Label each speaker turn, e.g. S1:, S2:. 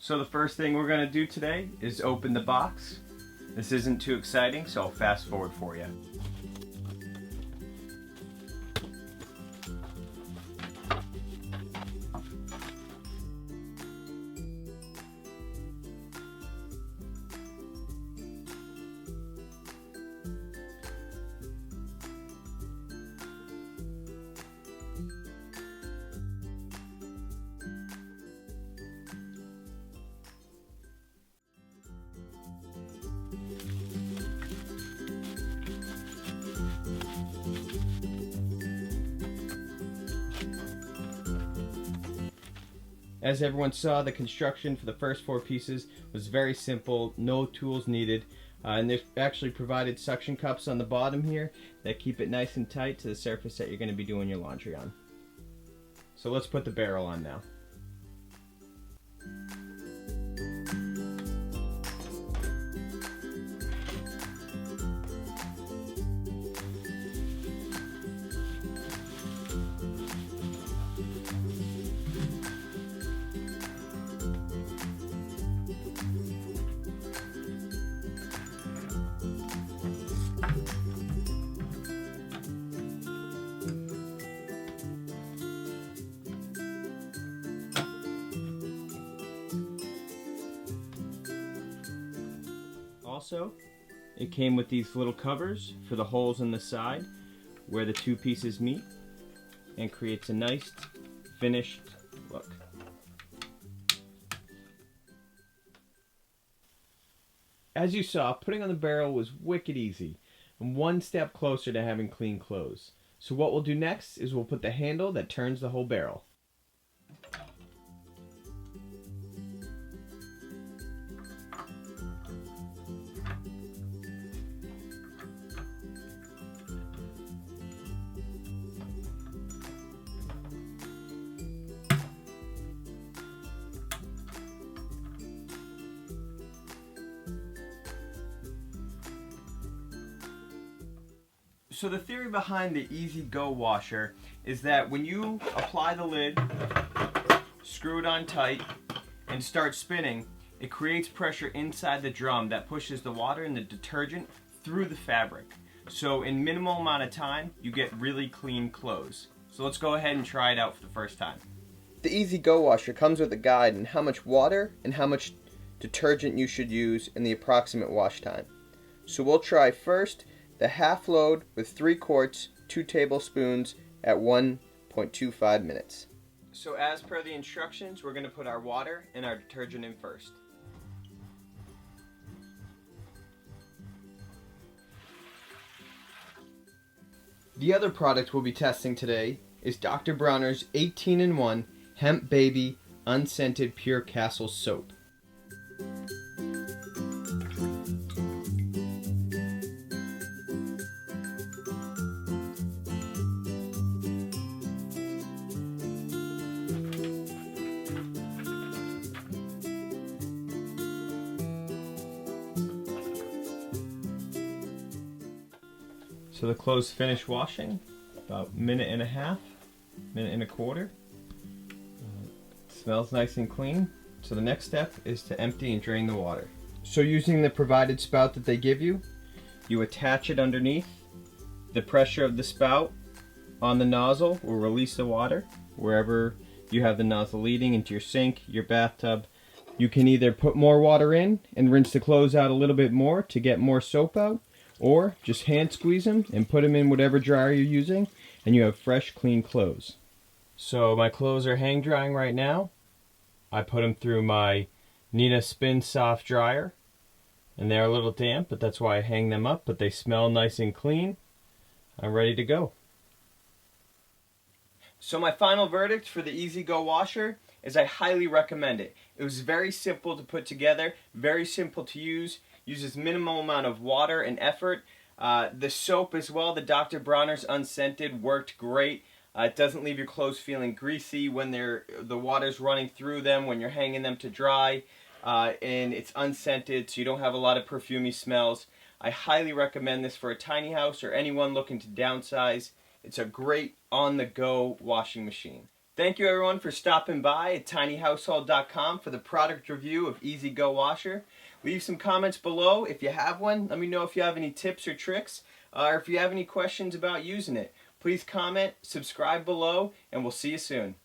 S1: So the first thing we're going to do today is open the box. This isn't too exciting, so I'll fast forward for you. As everyone saw, the construction for the first 4 pieces was very simple, no tools needed, and they've actually provided suction cups on the bottom here that keep it nice and tight to the surface that you're going to be doing your laundry on. So let's put the barrel on now. Also, it came with these little covers for the holes in the side where the 2 pieces meet, and creates a nice finished look. As you saw, putting on the barrel was wicked easy and one step closer to having clean clothes. So what we'll do next is we'll put the handle that turns the whole barrel. So the theory behind the EasyGo washer is that when you apply the lid, screw it on tight, and start spinning, it creates pressure inside the drum that pushes the water and the detergent through the fabric. So in minimal amount of time, you get really clean clothes. So let's go ahead and try it out for the first time. The EasyGo washer comes with a guide on how much water and how much detergent you should use and the approximate wash time. So we'll try first the half load with 3 quarts, 2 tablespoons at 1.25 minutes. So as per the instructions, we're going to put our water and our detergent in first. The other product we'll be testing today is Dr. Bronner's 18-in-1 Hemp Baby Unscented Pure Castle Soap. So the clothes finish washing about a minute and a half, minute and a quarter. Smells nice and clean. So the next step is to empty and drain the water. So using the provided spout that they give you, you attach it underneath. The pressure of the spout on the nozzle will release the water wherever you have the nozzle leading, into your sink, your bathtub. You can either put more water in and rinse the clothes out a little bit more to get more soap out, or just hand squeeze them and put them in whatever dryer you're using, and you have fresh, clean clothes. So my clothes are hang drying right now. I put them through my Nina Spin Soft dryer, and they're a little damp, but that's why I hang them up, but they smell nice and clean. I'm ready to go. So my final verdict for the EasyGo washer is I highly recommend it. It was very simple to put together, very simple to use, uses minimal amount of water and effort. The soap as well, the Dr. Bronner's Unscented, worked great. It doesn't leave your clothes feeling greasy when the water's running through them, when you're hanging them to dry. And it's unscented, so you don't have a lot of perfumey smells. I highly recommend this for a tiny house or anyone looking to downsize. It's a great on-the-go washing machine. Thank you everyone for stopping by at tinyhousehold.com for the product review of EasyGo washer. Leave some comments below if you have one. Let me know if you have any tips or tricks, or if you have any questions about using it. Please comment, subscribe below, and we'll see you soon.